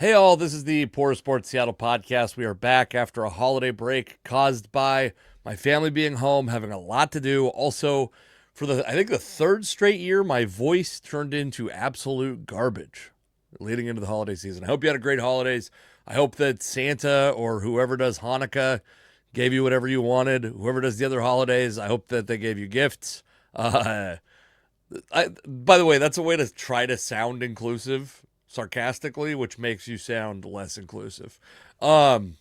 Hey all, this is the Poor Sports Seattle podcast. We are back after a holiday break caused by my family being home, having a lot to do. Also, for I think the third straight year, my voice turned into absolute garbage leading into the holiday season. I hope you had a great holidays. I hope that Santa or whoever does Hanukkah gave you whatever you wanted. Whoever does the other holidays, I hope that they gave you gifts. By the way, that's a way to try to sound inclusive sarcastically, which makes you sound less inclusive. Um,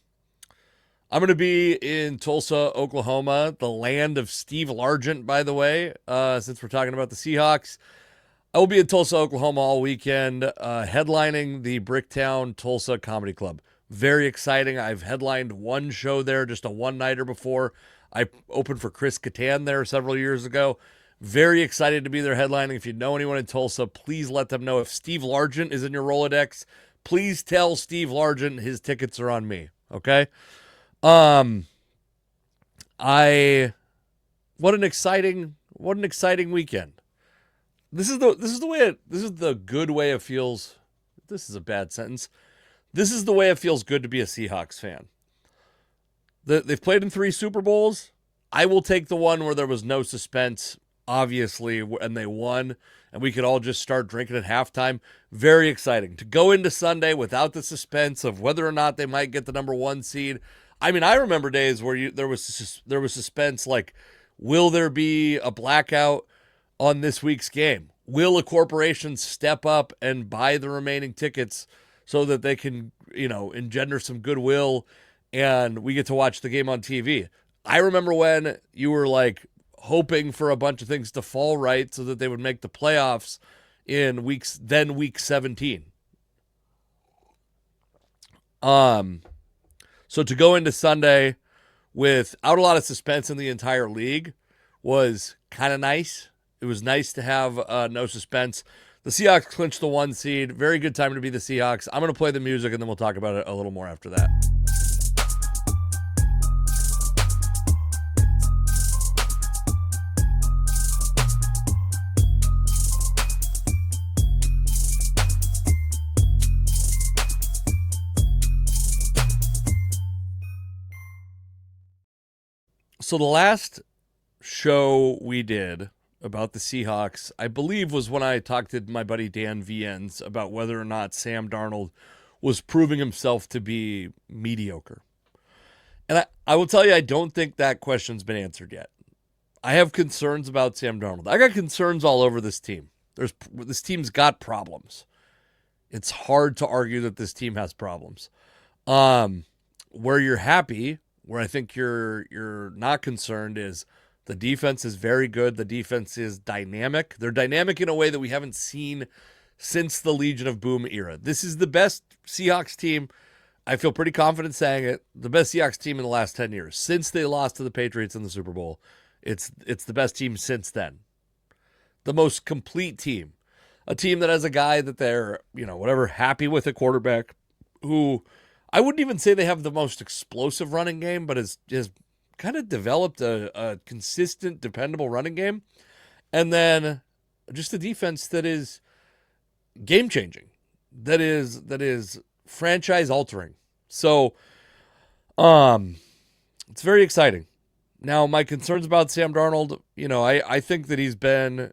I'm going to be in Tulsa, Oklahoma, the land of Steve Largent, by the way, since we're talking about the Seahawks. I will be in Tulsa, Oklahoma all weekend, headlining the Bricktown Tulsa Comedy Club. Very exciting. I've headlined one show there, just a one-nighter before. I opened for Chris Kattan there several years ago. Very excited to be there headlining. If you know anyone in Tulsa, please let them know. If Steve Largent is in your Rolodex, please tell Steve Largent his tickets are on me. Okay. Um, I what an exciting weekend. This is the good way it feels. This is a bad sentence. This is the way it feels good to be a Seahawks fan. They've played in 3 Super Bowls. I will take the one where there was no suspense, obviously, and they won, and we could all just start drinking at halftime. Very exciting to go into Sunday without the suspense of whether or not they might get the number 1 seed. I mean, I remember days where there was suspense, like, will there be a blackout on this week's game? Will a corporation step up and buy the remaining tickets so that they can, engender some goodwill and we get to watch the game on TV? I remember when you were like hoping for a bunch of things to fall right so that they would make the playoffs in week 17. So to go into Sunday without a lot of suspense in the entire league was kind of nice. It was nice to have no suspense. The Seahawks clinched the 1 seed. Very good time to be the Seahawks. I'm going to play the music and then we'll talk about it a little more after that. So the last show we did about the Seahawks, I believe, was when I talked to my buddy Dan Viens about whether or not Sam Darnold was proving himself to be mediocre. And I will tell you, I don't think that question's been answered yet. I have concerns about Sam Darnold. I got concerns all over this team. This team's got problems. It's hard to argue that this team has problems. Where you're happy, where I think you're not concerned, is the defense is very good. The defense is dynamic. They're dynamic in a way that we haven't seen since the Legion of Boom era. This is the best Seahawks team. I feel pretty confident saying it. The best Seahawks team in the last 10 years. Since they lost to the Patriots in the Super Bowl, it's the best team since then. The most complete team. A team that has a guy that they're, happy with, a quarterback who I wouldn't even say they have the most explosive running game, but has kind of developed a consistent, dependable running game. And then just a defense that is game-changing, that is franchise-altering. So it's very exciting. Now, my concerns about Sam Darnold, I think that he's been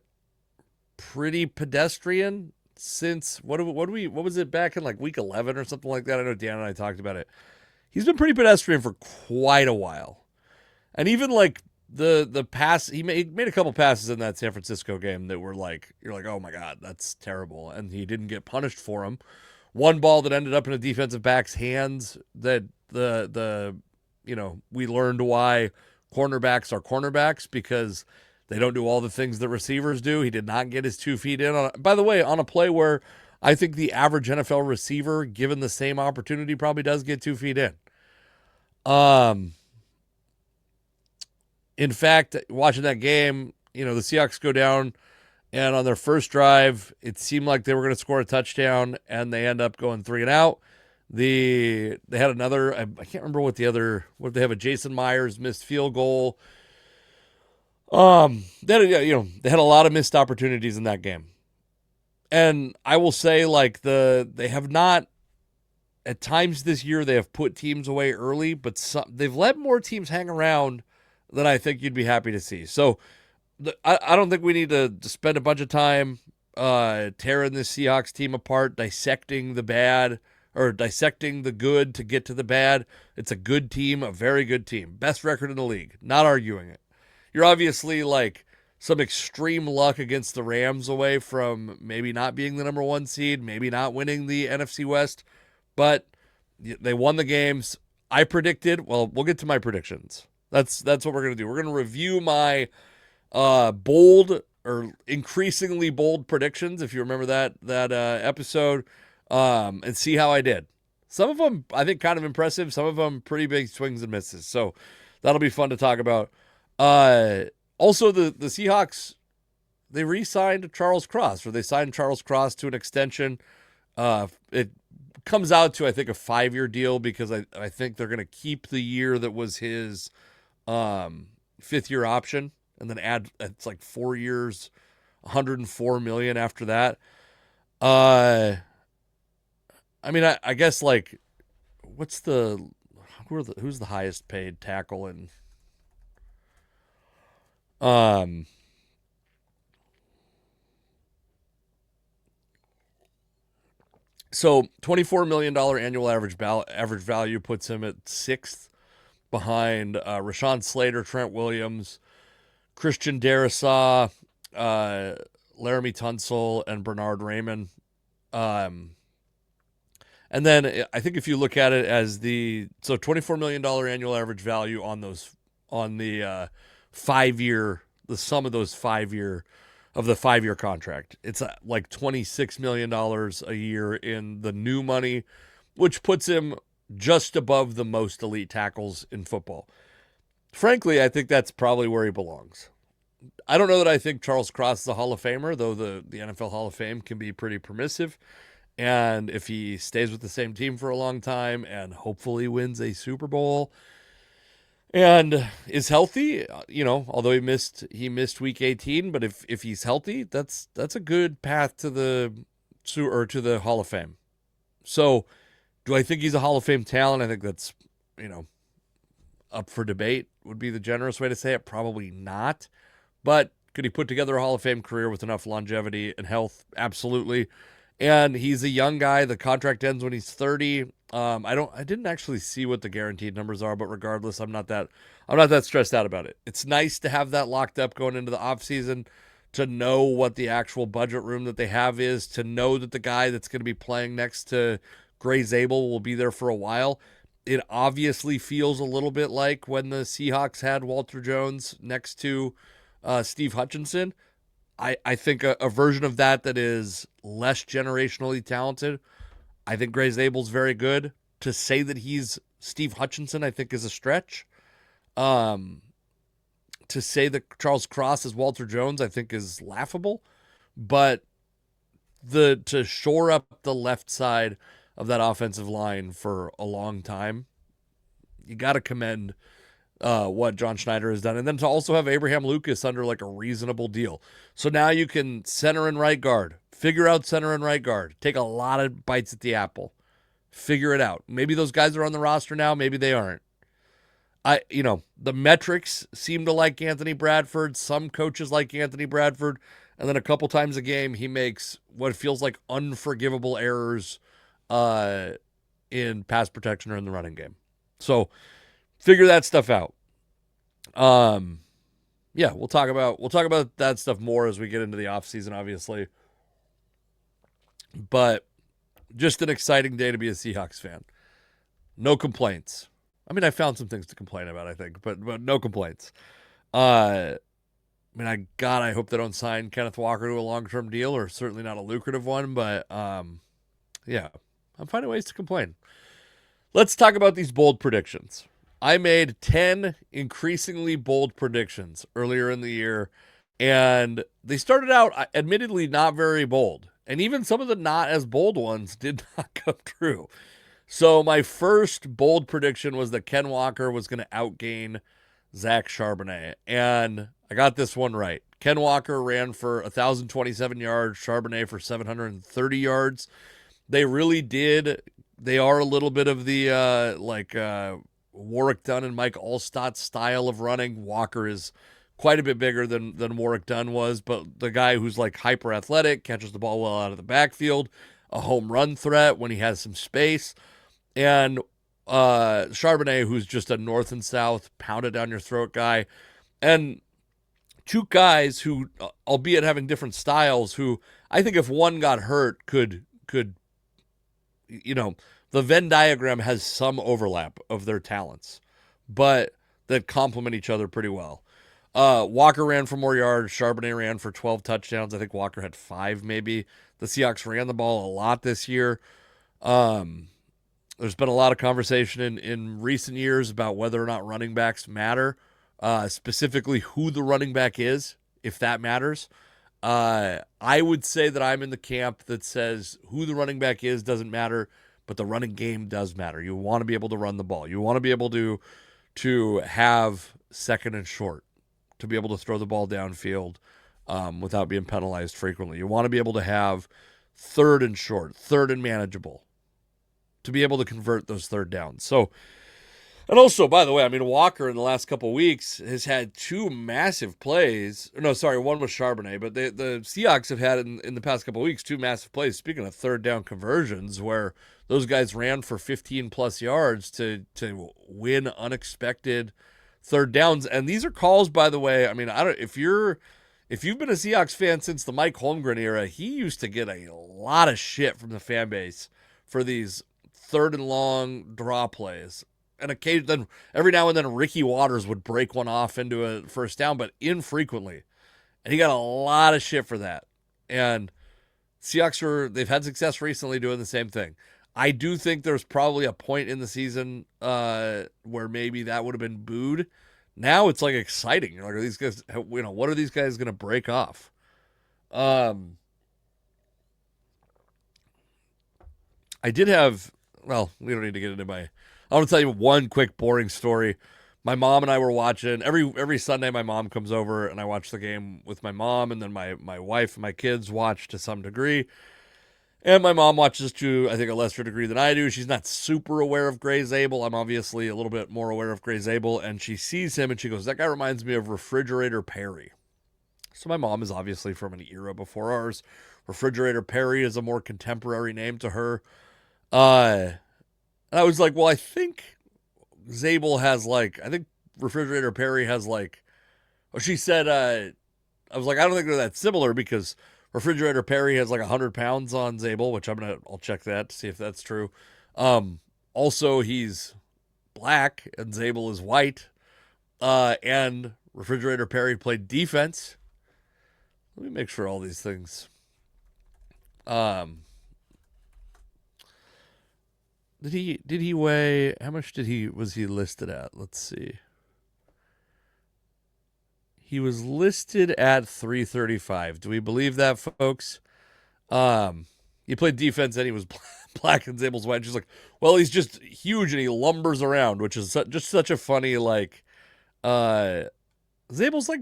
pretty pedestrian since what was it back in like week 11 or something like that? I know Dan and I talked about it. He's been pretty pedestrian for quite a while. And even like the pass, he made a couple passes in that San Francisco game that were like, you're like, oh my God, that's terrible. And he didn't get punished for them. One ball that ended up in a defensive back's hands that we learned why cornerbacks are cornerbacks, because they don't do all the things that receivers do. He did not get his 2 feet in. By the way, on a play where I think the average NFL receiver, given the same opportunity, probably does get 2 feet in. In fact, watching that game, the Seahawks go down, and on their first drive, it seemed like they were going to score a touchdown, and they end up going 3 and out. They had another, I can't remember what they have, a Jason Myers missed field goal. They had a lot of missed opportunities in that game. And I will say, like, they have not at times this year they have put teams away early, but they've let more teams hang around than I think you'd be happy to see. So I don't think we need to spend a bunch of time tearing this Seahawks team apart, dissecting the bad or dissecting the good to get to the bad. It's a good team, a very good team. Best record in the league. Not arguing it. You're obviously like some extreme luck against the Rams away from maybe not being the number one seed, maybe not winning the NFC West, but they won the games. I predicted, well, we'll get to my predictions. That's what we're going to do. We're going to review my bold or increasingly bold predictions, if you remember that episode, and see how I did. Some of them I think kind of impressive. Some of them pretty big swings and misses. So that'll be fun to talk about. Also, the Seahawks, they re-signed Charles Cross, or they signed Charles Cross to an extension. It comes out to, I think, a 5-year deal because I think they're going to keep the year that was his 5th-year option and then add, it's like 4 years, $104 million after that. I mean, I guess like, who's the highest paid tackle in? So $24 million annual average value puts him at 6th behind Rashawn Slater, Trent Williams, Christian Darrisaw, Laramie Tunsil, and Bernard Raymond. And then I think if you look at it as $24 million annual average value on the 5-year, the sum of those 5-year of the 5-year contract, it's like $26 million a year in the new money, which puts him just above the most elite tackles in football. Frankly, I think that's probably where he belongs. I don't know that I think Charles Cross is a Hall of Famer, though the NFL Hall of Fame can be pretty permissive. And if he stays with the same team for a long time and hopefully wins a Super Bowl and is healthy, although he missed week 18, but if he's healthy, that's a good path to the Hall of Fame. So, do I think he's a Hall of Fame talent? I think that's, up for debate would be the generous way to say it. Probably not. But could he put together a Hall of Fame career with enough longevity and health? Absolutely. And he's a young guy. The contract ends when he's 30. I didn't actually see what the guaranteed numbers are, but regardless, I'm not that stressed out about it. It's nice to have that locked up going into the offseason, to know what the actual budget room that they have is, to know that the guy that's going to be playing next to Gray Zabel will be there for a while. It obviously feels a little bit like when the Seahawks had Walter Jones next to Steve Hutchinson. I think a version of that is less generationally talented. I think Gray Zabel's very good. To say that he's Steve Hutchinson, I think, is a stretch. To say that Charles Cross is Walter Jones, I think, is laughable. But to shore up the left side of that offensive line for a long time, you got to commend what John Schneider has done. And then to also have Abraham Lucas under like a reasonable deal. So now you can center and right guard, figure out center and right guard, take a lot of bites at the apple, figure it out. Maybe those guys are on the roster now, maybe they aren't. The metrics seem to like Anthony Bradford. Some coaches like Anthony Bradford. And then a couple times a game, he makes what feels like unforgivable errors in pass protection or in the running game. So figure that stuff out. We'll talk about that stuff more as we get into the offseason, obviously. But just an exciting day to be a Seahawks fan. No complaints. I mean, I found some things to complain about, I think, but no complaints. I hope they don't sign Kenneth Walker to a long-term deal, or certainly not a lucrative one, but I'm finding ways to complain. Let's talk about these bold predictions. I made 10 increasingly bold predictions earlier in the year, and they started out admittedly not very bold. And even some of the not as bold ones did not come true. So my first bold prediction was that Ken Walker was going to outgain Zach Charbonnet. And I got this one right. Ken Walker ran for 1,027 yards, Charbonnet for 730 yards. They really did they are a little bit of the Warwick Dunn and Mike Allstott style of running. Walker is quite a bit bigger than Warwick Dunn was, but the guy who's like hyper athletic, catches the ball well out of the backfield, a home run threat when he has some space, and Charbonnet, who's just a north and south, pound it down your throat guy, and two guys who, albeit having different styles, who I think if one got hurt could you know, the Venn diagram has some overlap of their talents, but that complement each other pretty well. Walker ran for more yards. Charbonnet ran for 12 touchdowns. I think Walker had 5 maybe. The Seahawks ran the ball a lot this year. There's been a lot of conversation in recent years about whether or not running backs matter, specifically who the running back is, if that matters. I would say that I'm in the camp that says who the running back is doesn't matter, but the running game does matter. You want to be able to run the ball. You want to be able to have second and short, to be able to throw the ball downfield without being penalized frequently. You want to be able to have third and short, third and manageable, to be able to convert those third downs. So, and also, by the way, I mean, Walker in the last couple of weeks has had 2 massive plays. No, sorry, one was Charbonnet, but the Seahawks have had in the past couple of weeks 2 massive plays. Speaking of third down conversions, where those guys ran for 15 plus yards to win unexpected third downs. And these are calls, by the way. I mean, I don't if you've been a Seahawks fan since the Mike Holmgren era, he used to get a lot of shit from the fan base for these third and long draw plays. And occasionally, then every now and then, Ricky Waters would break one off into a first down, but infrequently. And he got a lot of shit for that. And Seahawks they've had success recently doing the same thing. I do think there's probably a point in the season where maybe that would have been booed. Now it's like exciting. You're like, are these guys, what are these guys going to break off? I did have, well, we don't need to get into I want to tell you one quick boring story. My mom and I were watching every Sunday. My mom comes over and I watch the game with my mom, and then my wife and my kids watch to some degree. And my mom watches to, I think, a lesser degree than I do. She's not super aware of Gray Zabel. I'm obviously a little bit more aware of Gray Zabel, and she sees him and she goes, "That guy reminds me of Refrigerator Perry." So my mom is obviously from an era before ours. Refrigerator Perry is a more contemporary name to her. And I was like, well, I think Zabel has I think Refrigerator Perry has she said, I was like, I don't think they're that similar because Refrigerator Perry has 100 pounds on Zabel, which I'll check that to see if that's true. Also, he's black and Zabel is white. And Refrigerator Perry played defense. Let me make sure all these things. Did he weigh, how much was he listed at? Let's see. He was listed at 335. Do we believe that, folks? He played defense and he was black and Zabel's white. She's like, well, he's just huge and he lumbers around, which is just such a funny, Zabel's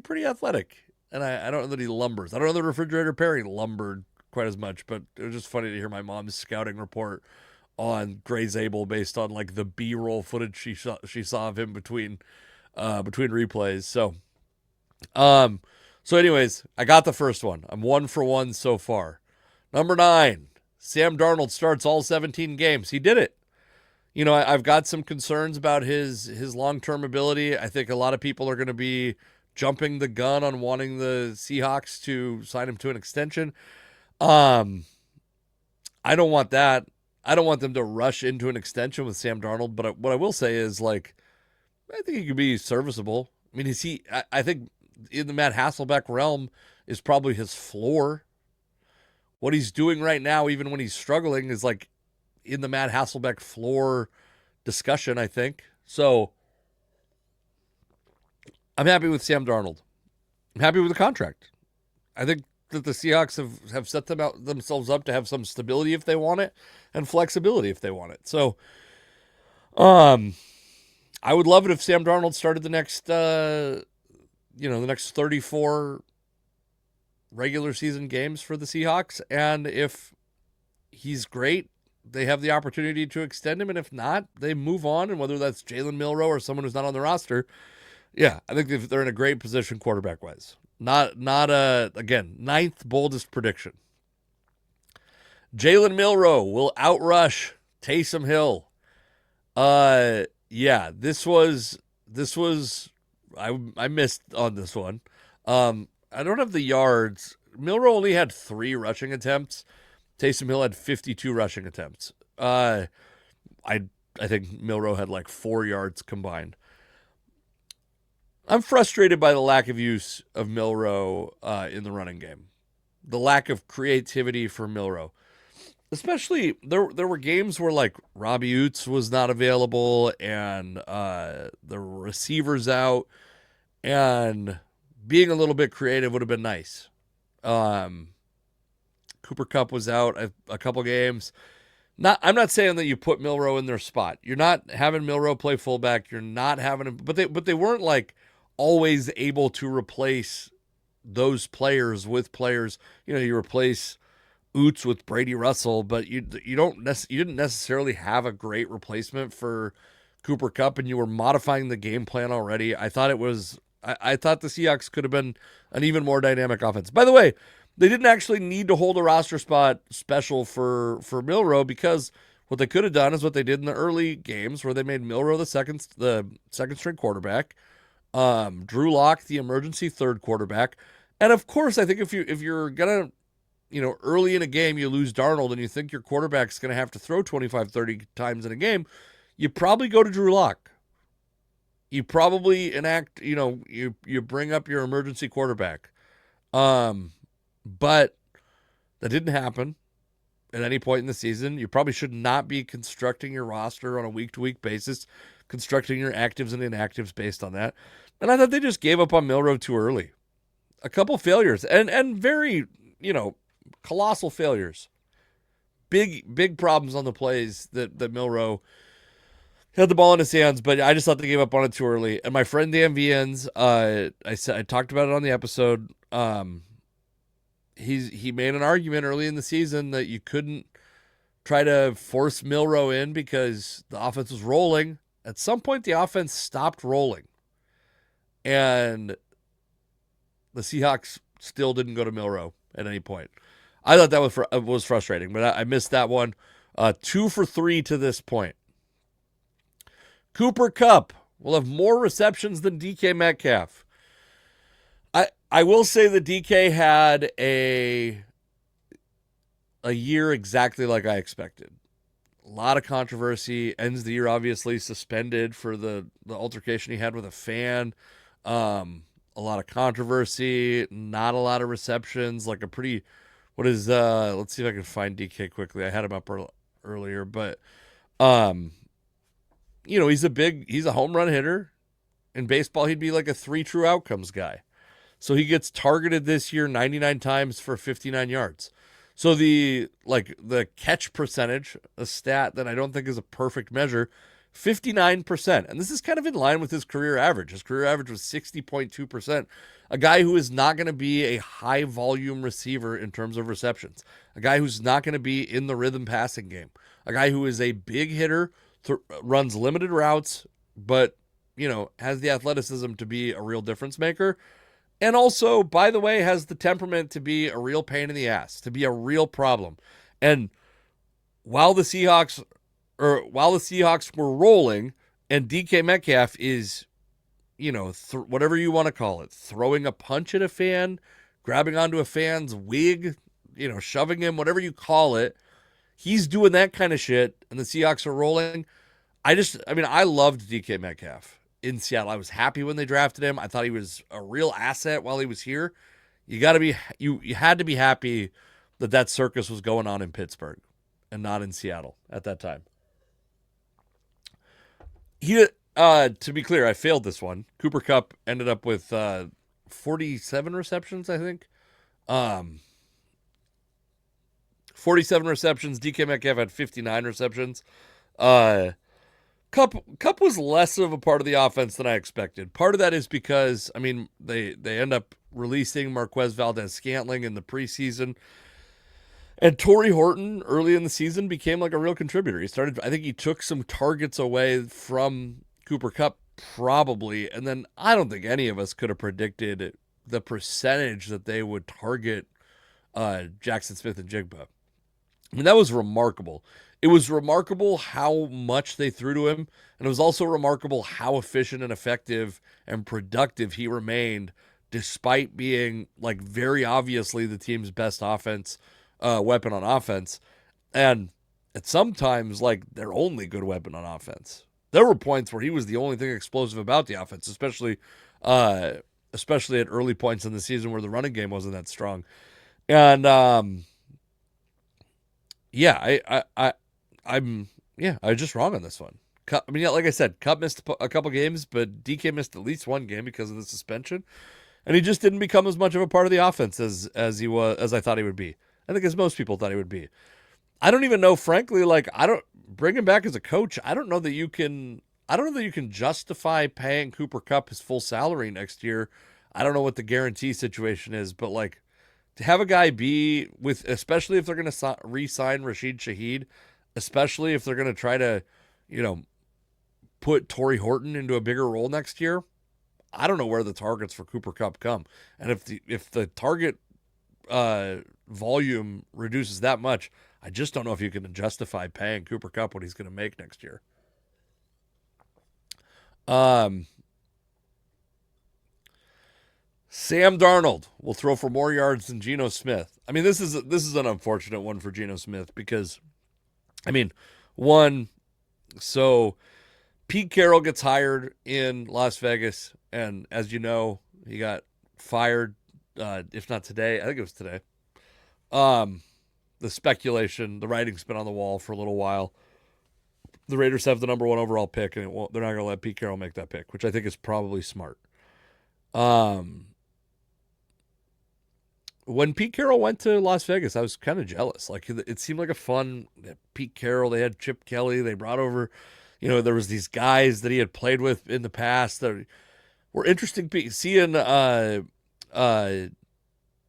pretty athletic. And I don't know that he lumbers. I don't know that Refrigerator Perry lumbered quite as much, but it was just funny to hear my mom's scouting report on Gray Zabel based on the B-roll footage she saw of him between replays. So anyways, I got the first one. I'm 1 for 1 so far. Number 9, Sam Darnold starts all 17 games. He did it. I've got some concerns about his long-term ability. I think a lot of people are going to be jumping the gun on wanting the Seahawks to sign him to an extension. I don't want that. I don't want them to rush into an extension with Sam Darnold, but what I will say is, I think he could be serviceable. I mean, I think in the Matt Hasselbeck realm is probably his floor. What he's doing right now, even when he's struggling, is in the Matt Hasselbeck floor discussion, I think. So I'm happy with Sam Darnold. I'm happy with the contract. I think that the Seahawks have set themselves up to have some stability if they want it and flexibility if they want it. So I would love it if Sam Darnold started the next 34 regular season games for the Seahawks. And if he's great they have the opportunity to extend him, and if not, they move on. And whether that's Jalen Milroe or someone who's not on the roster, yeah, I think they're in a great position quarterback wise. Not again, ninth boldest prediction. Jalen Milroe will outrush Taysom Hill. Yeah, this was I missed on this one. I don't have the yards. Milroe only had 3 rushing attempts. Taysom Hill had 52 rushing attempts. I think Milroe had like 4 yards combined. I'm frustrated by the lack of use of Milroe in the running game. The lack of creativity for Milroe. Especially there were games where like Robbie Oots was not available and the receivers out, and being a little bit creative would have been nice. Cooper Kupp was out a couple games. I'm not saying that you put Milroe in their spot. You're not having Milroe play fullback. You're not having him, but they weren't like always able to replace those players with players. You replace Oots with Brady Russell, but you didn't necessarily have a great replacement for Cooper Kupp, and you were modifying the game plan already. I thought the Seahawks could have been an even more dynamic offense. By the way, they didn't actually need to hold a roster spot special for Milroe, because what they could have done is what they did in the early games, where they made Milroe the second string quarterback, Drew Lock the emergency third quarterback, and of course I think if you're gonna early in a game you lose Darnold and you think your quarterback's going to have to throw 25, 30 times in a game, you probably go to Drew Lock. You probably enact, you bring up your emergency quarterback. But that didn't happen at any point in the season. You probably should not be constructing your roster on a week-to-week basis, constructing your actives and inactives based on that. And I thought they just gave up on Milroe too early. A couple failures and very, colossal failures. Big problems on the plays that Milroe had the ball in his hands, but I just thought they gave up on it too early. And my friend Dan Viens, I talked about it on the episode. He made an argument early in the season that you couldn't try to force Milroe in because the offense was rolling. At some point, the offense stopped rolling, and the Seahawks still didn't go to Milroe at any point. I thought that was frustrating, but I missed that one. 2 for 3 to this point. Cooper Kupp will have more receptions than DK Metcalf. I will say that DK had a year exactly like I expected. A lot of controversy. Ends the year obviously suspended for the altercation he had with a fan. A lot of controversy. Not a lot of receptions. Like a pretty... let's see if I can find DK quickly. I had him up earlier, but he's a home run hitter. In baseball, he'd be like a 3 true outcomes guy. So he gets targeted this year 99 times for 59 yards. So the catch percentage, a stat that I don't think is a perfect measure, 59%. And this is kind of in line with his career average. His career average was 60.2%. A guy who is not going to be a high volume receiver in terms of receptions. A guy who's not going to be in the rhythm passing game. A guy who is a big hitter, runs limited routes, but, has the athleticism to be a real difference maker. And also, by the way, has the temperament to be a real pain in the ass, to be a real problem. And while the Seahawks were rolling, and DK Metcalf is, whatever you want to call it, throwing a punch at a fan, grabbing onto a fan's wig, shoving him, whatever you call it, he's doing that kind of shit, and the Seahawks are rolling. I loved DK Metcalf in Seattle. I was happy when they drafted him. I thought he was a real asset while he was here. You had to be happy that circus was going on in Pittsburgh and not in Seattle at that time. To be clear, I failed this one. Cooper Kupp ended up with 47 receptions, I think. 47 receptions. DK Metcalf had 59 receptions. Kupp was less of a part of the offense than I expected. Part of that is because, they end up releasing Marquez Valdez-Scantling in the preseason. And Torrey Horton early in the season became like a real contributor. I think he took some targets away from Cooper Kupp probably, and then I don't think any of us could have predicted the percentage that they would target Jackson Smith and Jigba. I mean, that was remarkable. It was remarkable how much they threw to him, and it was also remarkable how efficient and effective and productive he remained, despite being like very obviously the team's best offense weapon on offense, and at sometimes like their only good weapon on offense. There were points where he was the only thing explosive about the offense, uh, especially at early points in the season where the running game wasn't that strong. And yeah, I'm I was just wrong on this one. I mean, yeah, like I said, Kupp missed a couple games, but DK missed at least one game because of the suspension, and he just didn't become as much of a part of the offense as I thought he would be. I think as most people thought he would be. I don't even know, frankly, like I don't bring him back as a coach. I don't know that you can. I don't know that you can justify paying Cooper Kupp his full salary next year. I don't know what the guarantee situation is, but like to have a guy be with, especially if they're going to re-sign Rashid Shaheed, especially if they're going to try to, you know, put Torrey Horton into a bigger role next year. I don't know where the targets for Cooper Kupp come, and if the target volume reduces that much, I just don't know if you can justify paying Cooper Kupp what he's going to make next year. Um, Sam Darnold will throw for more yards than Geno Smith. I mean, this is an unfortunate one for Geno Smith because, I mean, one, so Pete Carroll gets hired in Las Vegas, and as you know, he got fired. If not today, I think it was today. Um, the speculation, the writing's been on the wall for a little while. The Raiders have the number one overall pick, and they're not going to let Pete Carroll make that pick, which I think is probably smart. Um, when Pete Carroll went to Las Vegas, I was kind of jealous. Like it seemed like a fun Pete Carroll. They had Chip Kelly. They brought over, there was these guys that he had played with in the past that were interesting. Seeing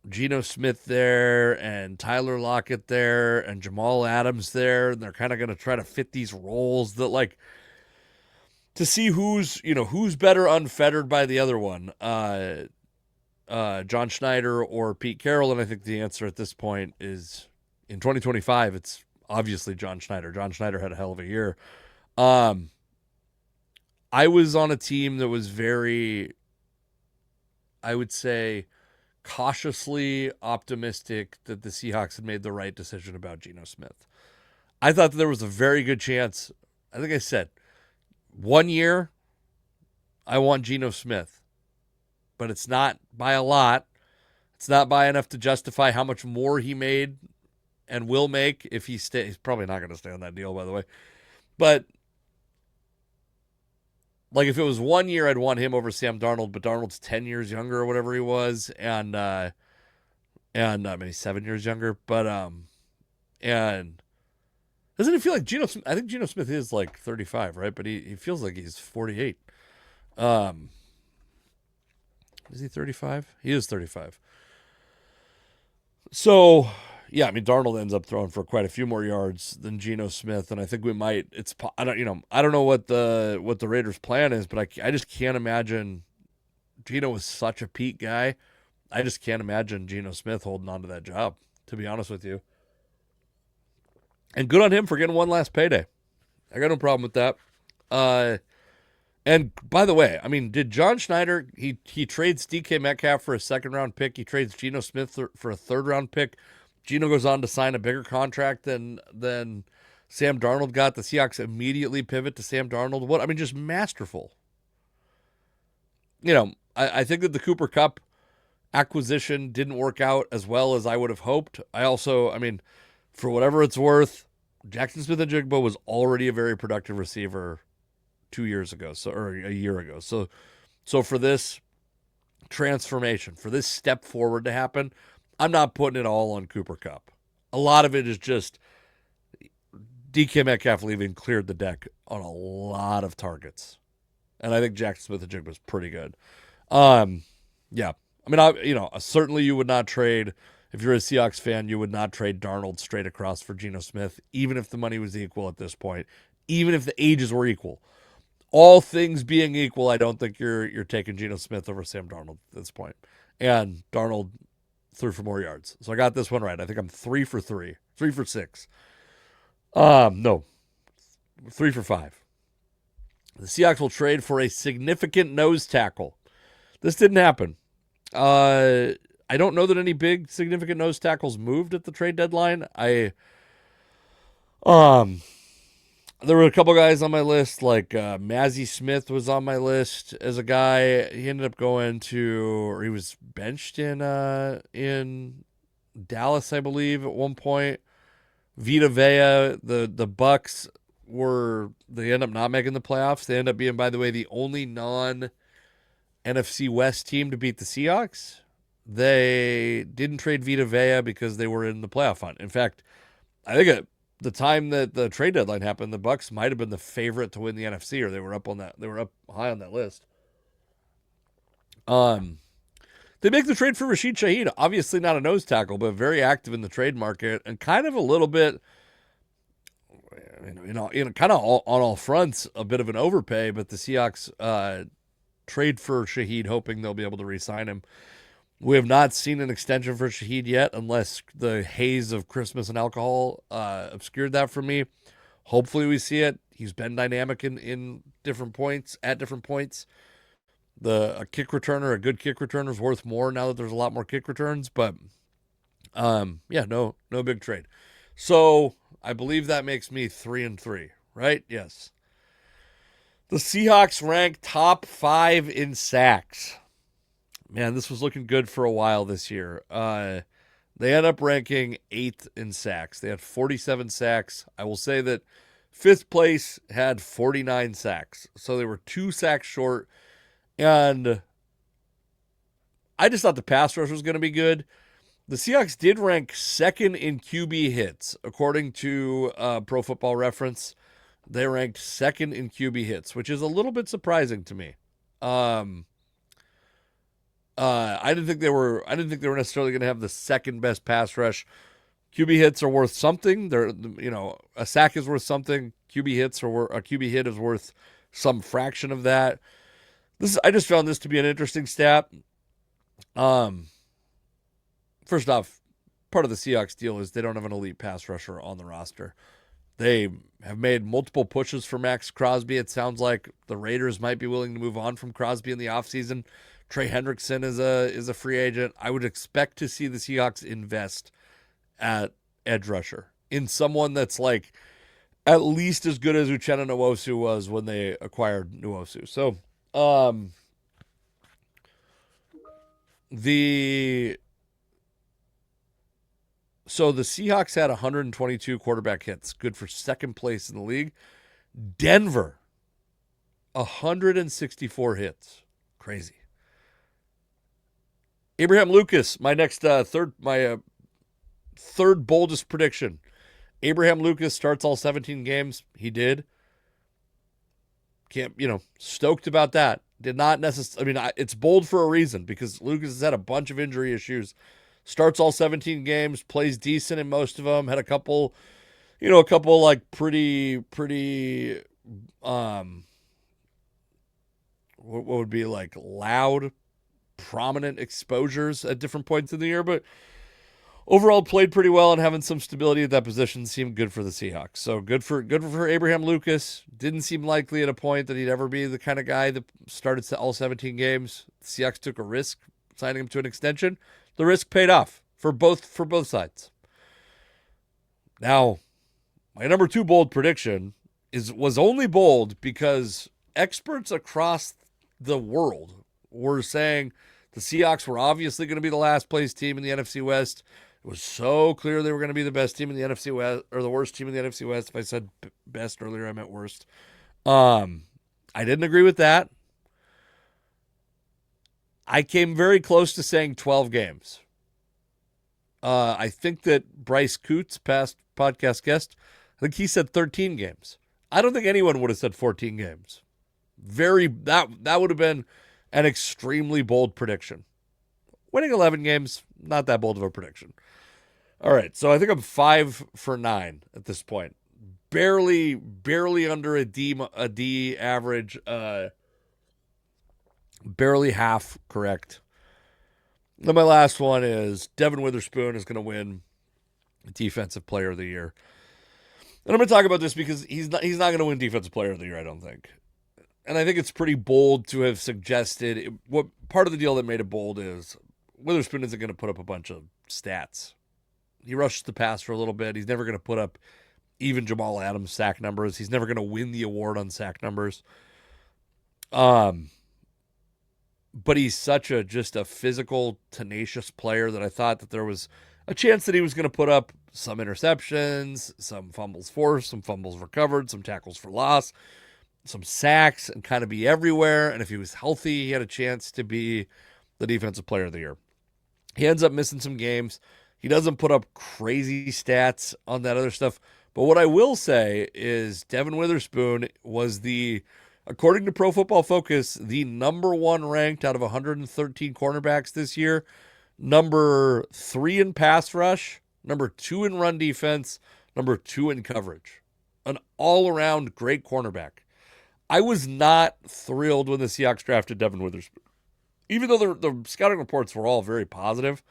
Geno Smith there and Tyler Lockett there and Jamal Adams there, and they're kind of going to try to fit these roles that like to see who's better unfettered by the other one. John Schneider or Pete Carroll, and I think the answer at this point is in 2025. It's obviously John Schneider. John Schneider had a hell of a year. I was on a team that was very, I would say, cautiously optimistic that the Seahawks had made the right decision about Geno Smith. I thought that there was a very good chance. I think I said 1 year, I want Geno Smith. But it's not by a lot. It's not by enough to justify how much more he made and will make if he stays. He's probably not going to stay on that deal, by the way. But like if it was 1 year, I'd want him over Sam Darnold. But Darnold's 10 years younger or whatever he was, and maybe 7 years younger. But and doesn't it feel like Geno? I think Geno Smith is like 35, right? But he feels like he's 48. Is he 35? He is 35. So, yeah, I mean, Darnold ends up throwing for quite a few more yards than Geno Smith, and I think we might. I don't know what the Raiders' plan is, but I just can't imagine. Geno was such a Pete guy. I just can't imagine Geno Smith holding on to that job. To be honest with you, and good on him for getting one last payday. I got no problem with that. And by the way, I mean, did John Schneider, he trades DK Metcalf for a second-round pick. He trades Geno Smith for a third-round pick. Geno goes on to sign a bigger contract than Sam Darnold got. The Seahawks immediately pivot to Sam Darnold. Just masterful. I think that the Cooper Kupp acquisition didn't work out as well as I would have hoped. For whatever it's worth, Jackson Smith-Njigba was already a very productive receiver 2 years ago, or a year ago. So for this transformation, for this step forward to happen, I'm not putting it all on Cooper Kupp. A lot of it is just DK Metcalf leaving cleared the deck on a lot of targets, and I think Jackson Smith-Njigba was pretty good. Yeah, certainly you would not trade if you're a Seahawks fan, you would not trade Darnold straight across for Geno Smith, even if the money was equal at this point, even if the ages were equal. All things being equal, I don't think you're taking Geno Smith over Sam Darnold at this point. And Darnold threw for more yards. So I got this one right. I think I'm 3 for 3. 3 for 6. No. 3 for 5. The Seahawks will trade for a significant nose tackle. This didn't happen. I don't know that any big significant nose tackles moved at the trade deadline. There were a couple guys on my list, like Mazzie Smith was on my list as a guy. He ended up going to, or he was benched in Dallas, I believe, at one point. Vita Vea, the Bucks they end up not making the playoffs. They end up being, by the way, the only non-NFC West team to beat the Seahawks. They didn't trade Vita Vea because they were in the playoff hunt. In fact, I think at the time that the trade deadline happened, the Bucks might have been the favorite to win the NFC, or they were up high on that list. They make the trade for Rashid Shaheed, obviously not a nose tackle, but very active in the trade market and kind of a little bit, kind of on all fronts, a bit of an overpay. But the Seahawks trade for Shaheed, hoping they'll be able to re-sign him. We have not seen an extension for Shaheed yet, unless the haze of Christmas and alcohol obscured that for me. Hopefully we see it. He's been dynamic in different points, at different points. A kick returner, a good kick returner, is worth more now that there's a lot more kick returns. But, no big trade. So I believe that makes me 3 and 3, right? Yes. The Seahawks rank top 5 in sacks. Man, this was looking good for a while this year. They end up ranking 8th in sacks. They had 47 sacks. I will say that 5th place had 49 sacks. So they were 2 sacks short. And I just thought the pass rush was going to be good. The Seahawks did rank 2nd in QB hits. According to Pro Football Reference, they ranked 2nd in QB hits, which is a little bit surprising to me. I didn't think they were necessarily going to have the second best pass rush. QB hits are worth something. A sack is worth something. A QB hit is worth some fraction of that. I just found this to be an interesting stat. First off, part of the Seahawks deal is they don't have an elite pass rusher on the roster. They have made multiple pushes for Max Crosby. It sounds like the Raiders might be willing to move on from Crosby in the offseason. Trey Hendrickson is a free agent. I would expect to see the Seahawks invest at edge rusher in someone that's like at least as good as Uchenna Nwosu was when they acquired Nwosu. So, the Seahawks had 122 quarterback hits, good for 2nd place in the league. Denver, 164 hits, crazy. Abraham Lucas, my next third boldest prediction. Abraham Lucas starts all 17 games. He did. Stoked about that. Did not necessarily. It's bold for a reason because Lucas has had a bunch of injury issues. Starts all 17 games, plays decent in most of them. Had a couple like pretty, what would be like loud, prominent exposures at different points in the year, but overall played pretty well and having some stability at that position seemed good for the Seahawks. So good for Abraham Lucas. Didn't seem likely at a point that he'd ever be the kind of guy that started all 17 games. The Seahawks took a risk signing him to an extension. The risk paid off for both sides. Now, my number 2 bold prediction was only bold because experts across the world were saying the Seahawks were obviously going to be the last place team in the NFC West. It was so clear they were going to be the best team in the NFC West, or the worst team in the NFC West. If I said best earlier, I meant worst. I didn't agree with that. I came very close to saying 12 games. I think that Bryce Coots, past podcast guest, I think he said 13 games. I don't think anyone would have said 14 games. That would have been an extremely bold prediction. Winning 11 games, not that bold of a prediction. All right, so I think I'm 5 for 9 at this point. Barely under a D average. Barely half correct. Then my last one is Devin Witherspoon is going to win Defensive Player of the Year. And I'm going to talk about this because he's not going to win Defensive Player of the Year, I don't think. And I think it's pretty bold to have suggested. What part of the deal that made it bold is Witherspoon isn't going to put up a bunch of stats. He rushes the pass for a little bit. He's never going to put up even Jamal Adams sack numbers. He's never going to win the award on sack numbers. But he's such just a physical, tenacious player that I thought that there was a chance that he was going to put up some interceptions, some fumbles forced, some fumbles recovered, some tackles for loss, some sacks, and kind of be everywhere. And if he was healthy, he had a chance to be the Defensive Player of the Year. He ends up missing some games. He doesn't put up crazy stats on that other stuff. But what I will say is Devin Witherspoon was according to Pro Football Focus, the number 1 ranked out of 113 cornerbacks this year. Number 3 in pass rush, number 2 in run defense, number 2 in coverage. An all-around great cornerback. I was not thrilled when the Seahawks drafted Devin Witherspoon. Even though the scouting reports were all very positive,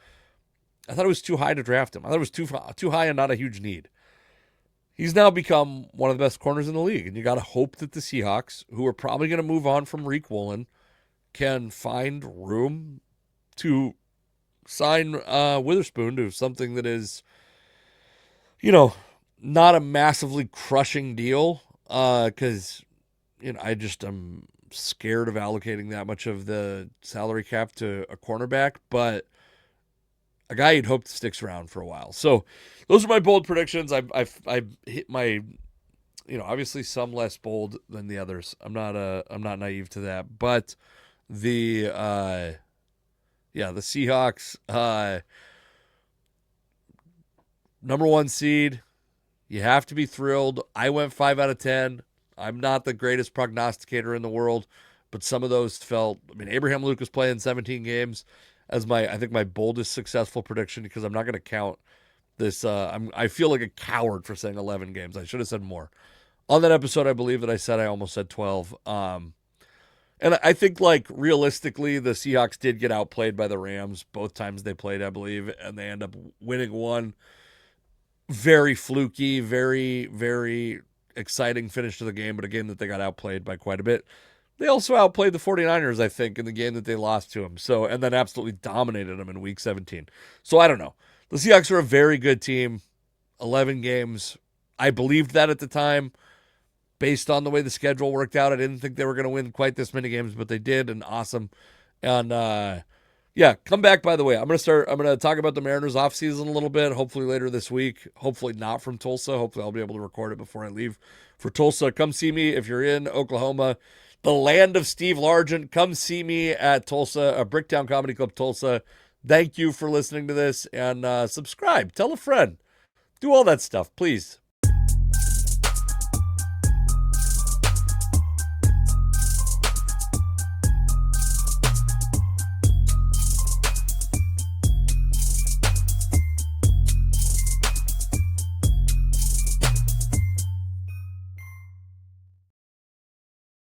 I thought it was too high to draft him. I thought it was too high and not a huge need. He's now become one of the best corners in the league, and you got to hope that the Seahawks, who are probably going to move on from Reek Woolen, can find room to sign Witherspoon to something that is, not a massively crushing deal, because I just am scared of allocating that much of the salary cap to a cornerback, but a guy you'd hope sticks around for a while. So those are my bold predictions. I've hit my, obviously some less bold than the others. I'm not naive to that, but the Seahawks, number 1 seed. You have to be thrilled. I went 5 out of 10. I'm not the greatest prognosticator in the world, but some of those felt. Abraham Lucas playing 17 games as I think my boldest successful prediction, because I'm not going to count this. I feel like a coward for saying 11 games. I should have said more. On that episode, I believe that I almost said 12. And I think, realistically, the Seahawks did get outplayed by the Rams both times they played, I believe, and they end up winning one. Very fluky, very, very exciting finish to the game, but a game that they got outplayed by quite a bit. They also outplayed the 49ers, I think, in the game that they lost to them. And then absolutely dominated them in Week 17. So I don't know. The Seahawks are a very good team. 11 games. I believed that at the time. Based on the way the schedule worked out, I didn't think they were going to win quite this many games, but they did, and awesome. And come back, by the way. I'm going to talk about the Mariners offseason a little bit, hopefully later this week. Hopefully not from Tulsa. Hopefully I'll be able to record it before I leave for Tulsa. Come see me if you're in Oklahoma, the land of Steve Largent. Come see me at Tulsa, Bricktown Comedy Club Tulsa. Thank you for listening to this, and subscribe. Tell a friend. Do all that stuff, please.